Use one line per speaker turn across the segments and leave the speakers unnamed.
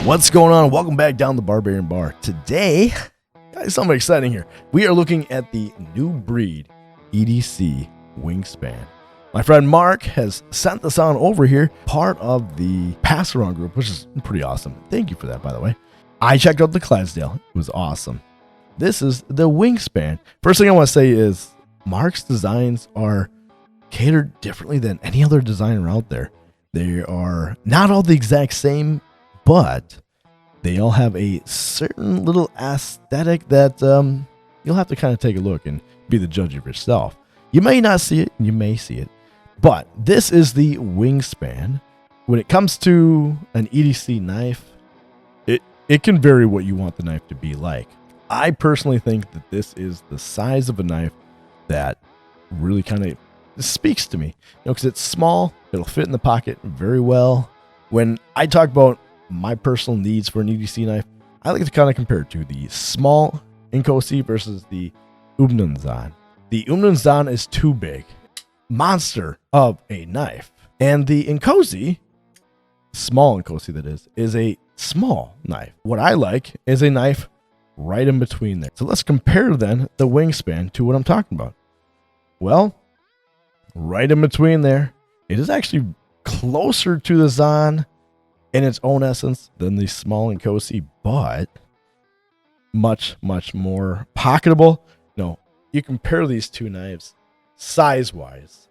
What's going on? Welcome back down the Barbarian Bar. Today, got something exciting here. We are looking at the new breed EDC Wingspan. My friend Mark has sent this on over here, part of the pass around group, which is pretty awesome. Thank you for that, by the way. I checked out the Clydesdale. It was awesome. This is the Wingspan. First thing I want to say is Mark's designs are catered differently than any other designer out there. They are not all the exact same, but they all have a certain little aesthetic that you'll have to kind of take a look and be the judge of yourself. You may not see it, you may see it, but this is the Wingspan. When it comes to an EDC knife, it can vary what you want the knife to be like. I personally think that this is the size of a knife that really kind of speaks to me, because it's small, it'll fit in the pocket very well. When I talk about my personal needs for an EDC knife, I like to kind of compare it to the small Inkosi versus the Umnunzan. The Umnunzan is too big, monster of a knife, and the Inkosi, small Inkosi that is a small knife. What I like is a knife right in between there. So let's compare then the Wingspan to what I'm talking about. Well, right in between there, it is actually closer to the Zan in its own essence than the small Inkosi, but much more pocketable. No, you compare these two knives size-wise,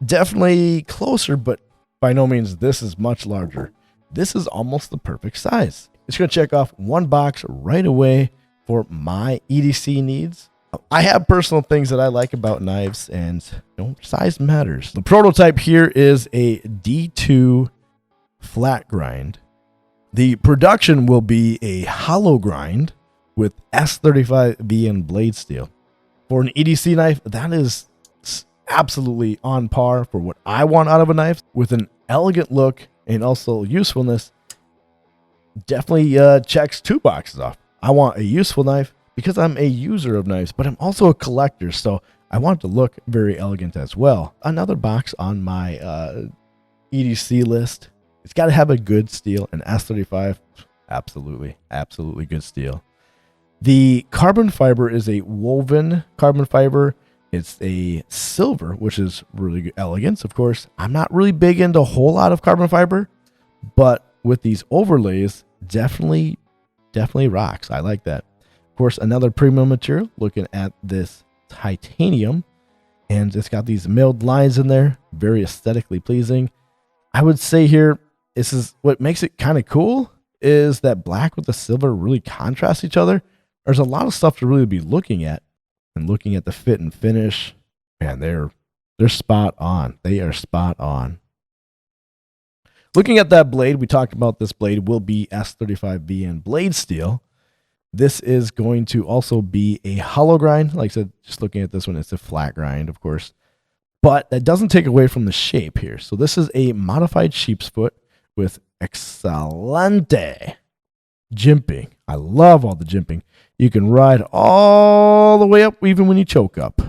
definitely closer, but by no means this is much larger. This is almost the perfect size. It's going to check off one box right away for my EDC needs. I have personal things that I like about knives, and size matters. The prototype here is a D2 flat grind. The production will be a hollow grind with S35V and blade steel. For an EDC knife, that is absolutely on par for what I want out of a knife, with an elegant look and also usefulness. Definitely checks two boxes off. I want a useful knife because I'm a user of knives, but I'm also a collector, so I want it to look very elegant as well. Another box on my EDC list. It's got to have a good steel, an S35. Absolutely good steel. The carbon fiber is a woven carbon fiber. It's a silver, which is really good elegance, of course. I'm not really big into a whole lot of carbon fiber, but with these overlays, definitely rocks. I like that. Of course, another premium material, looking at this titanium, and it's got these milled lines in there, very aesthetically pleasing. I would say here, this is what makes it kind of cool, is that black with the silver really contrast each other. There's a lot of stuff to really be looking at, and looking at the fit and finish, man, they're spot on. They are spot on. Looking at that blade, we talked about this blade will be S35V and blade steel. This is going to also be a hollow grind. Like I said, just looking at this one, it's a flat grind, of course. But that doesn't take away from the shape here. So this is a modified Sheepsfoot with excelente jimping. I love all the jimping. You can ride all the way up even when you choke up.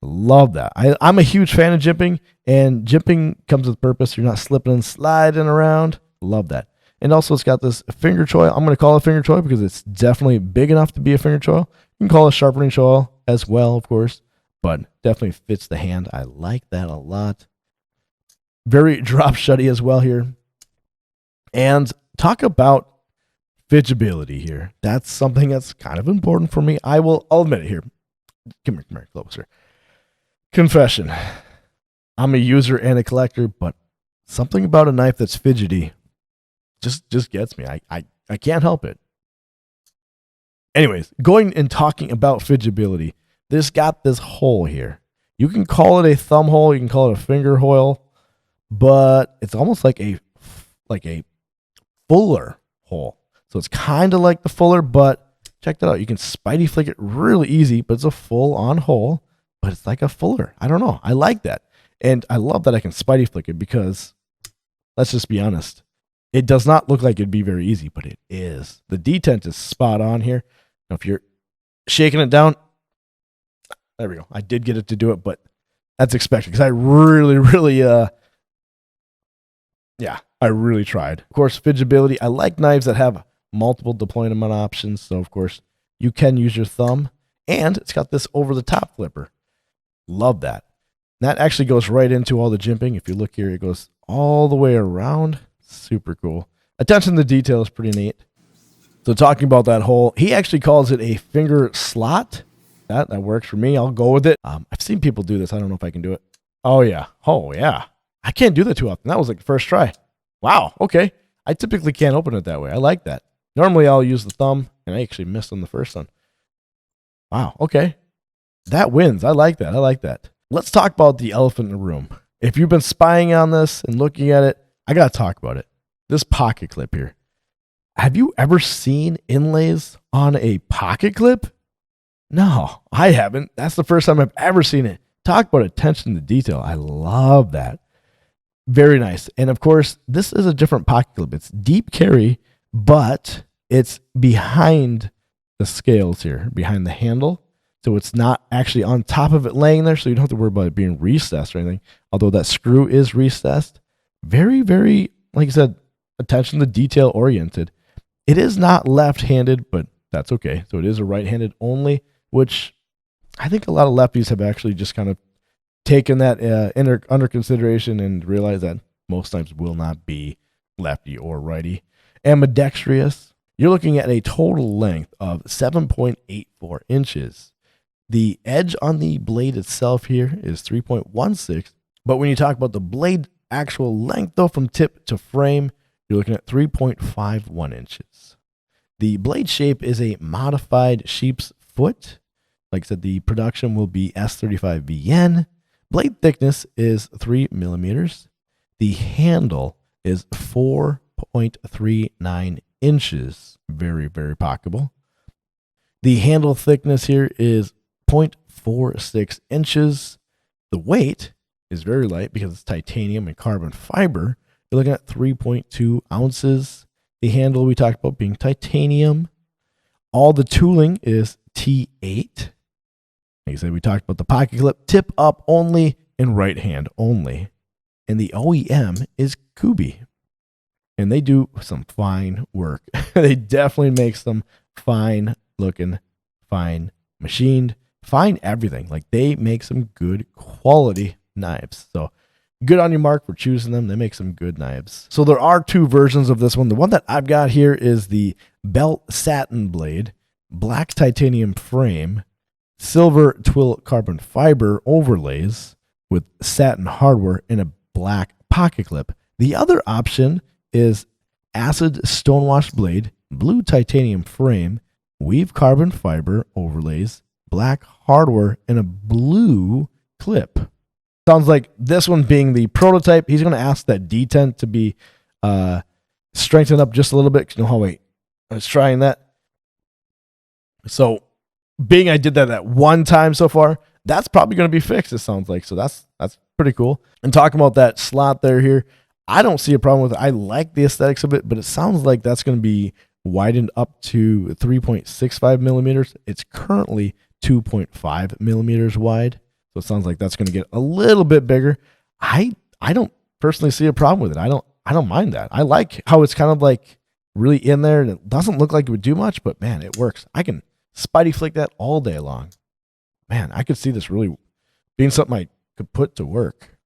Love that. I'm a huge fan of jimping, and jimping comes with purpose. You're not slipping and sliding around. Love that. And also, it's got this finger choil. I'm going to call it finger choil because it's definitely big enough to be a finger choil. You can call it a sharpening choil as well, of course, but definitely fits the hand. I like that a lot. Very drop shutty as well here. And talk about fidgetability here. That's something that's kind of important for me. I'll admit it here. Come here, closer. Confession. I'm a user and a collector, but something about a knife that's fidgety just gets me. I can't help it. Anyways, going and talking about fidgetability, this got this hole here. You can call it a thumb hole, you can call it a finger hole, but it's almost like a fuller hole. So it's kind of like the fuller, but check that out. You can spidey flick it really easy, but it's a full-on hole, but it's like a fuller. I don't know. I like that. And I love that I can spidey flick it because, let's just be honest, it does not look like it'd be very easy, but it is. The detent is spot on here. Now, if you're shaking it down, there we go. I did get it to do it, but that's expected because I really Yeah, I really tried. Of course, fidgetability. I like knives that have multiple deployment options. So, of course, you can use your thumb. And it's got this over-the-top flipper. Love that. That actually goes right into all the jimping. If you look here, it goes all the way around. Super cool. Attention to detail is pretty neat. So talking about that hole, he actually calls it a finger slot. That works for me. I'll go with it. I've seen people do this. I don't know if I can do it. Oh, yeah. Oh, yeah. I can't do that too often. That was like the first try. Wow. Okay. I typically can't open it that way. I like that. Normally, I'll use the thumb, and I actually missed on the first one. Wow. Okay. That wins. I like that. I like that. Let's talk about the elephant in the room. If you've been spying on this and looking at it, I got to talk about it. This pocket clip here. Have you ever seen inlays on a pocket clip? No, I haven't. That's the first time I've ever seen it. Talk about attention to detail. I love that. Very nice. And of course, this is a different pocket clip. It's deep carry, but it's behind the scales here, behind the handle. So it's not actually on top of it laying there, so you don't have to worry about it being recessed or anything. Although that screw is recessed. Very, very, like I said, attention to detail oriented. It is not left-handed, but that's okay. So it is a right-handed only, which I think a lot of lefties have actually just kind of taken that under consideration and realized that most times will not be lefty or righty. Ambidextrous, you're looking at a total length of 7.84 inches. The edge on the blade itself here is 3.16, but when you talk about the blade actual length, though, from tip to frame, you're looking at 3.51 inches. The blade shape is a modified Sheepsfoot. Like I said, the production will be S35VN. Blade thickness is 3 millimeters. The handle is 4.39 inches. Very, very pocketable. The handle thickness here is 0.46 inches. The weight is very light because it's titanium and carbon fiber. You're looking at 3.2 ounces. The handle we talked about being titanium. All the tooling is T8. Like I said, we talked about the pocket clip, tip up only and right hand only. And the OEM is Kubi. And they do some fine work. They definitely make some fine looking, fine machined, fine everything. Like they make some good quality knives. So good on you, Mark, for choosing them. They make some good knives. So there are two versions of this one. The one that I've got here is the belt satin blade, black titanium frame, silver twill carbon fiber overlays with satin hardware and a black pocket clip. The other option is acid stonewashed blade, blue titanium frame, weave carbon fiber overlays, black hardware, and a blue clip. Sounds like this one being the prototype. He's going to ask that detent to be strengthened up just a little bit. No, wait. I was trying that. So, being I did that one time so far, that's probably going to be fixed, it sounds like. So, that's pretty cool. And talking about that slot there here, I don't see a problem with it. I like the aesthetics of it, but it sounds like that's going to be widened up to 3.65 millimeters. It's currently 2.5 millimeters wide. So it sounds like that's going to get a little bit bigger. I don't personally see a problem with it. I don't mind that. I like how it's kind of like really in there and it doesn't look like it would do much, but man, it works. I can Spidey flick that all day long. Man, I could see this really being something I could put to work.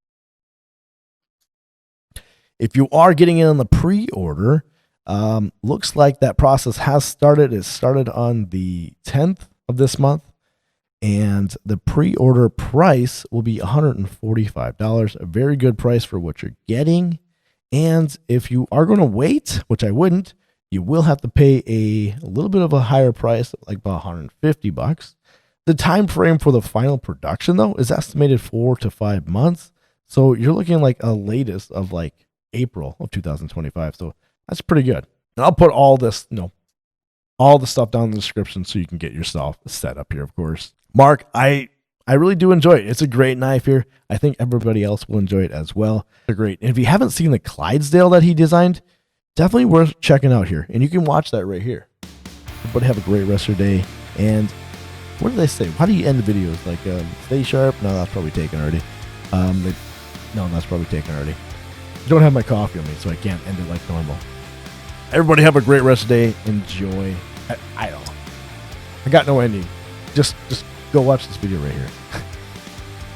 If you are getting in on the pre-order, looks like that process has started. It started on the 10th of this month. And the pre-order price will be $145. A very good price for what you're getting. And if you are going to wait, which I wouldn't, you will have to pay a little bit of a higher price, like about $150. The time frame for the final production, though, is estimated 4 to 5 months. So you're looking like a latest of like April of 2025. So that's pretty good. And I'll put all this, all the stuff down in the description so you can get yourself set up here, of course. Mark, I really do enjoy it. It's a great knife here. I think everybody else will enjoy it as well. They're great. And if you haven't seen the Clydesdale that he designed, definitely worth checking out here. And you can watch that right here. Everybody have a great rest of your day. And what do they say? How do you end the videos? Like, stay sharp? No, that's probably taken already. No, that's probably taken already. I don't have my coffee on me, so I can't end it like normal. Everybody have a great rest of the day. Enjoy. I don't know. I got no ending. Just go watch this video right here.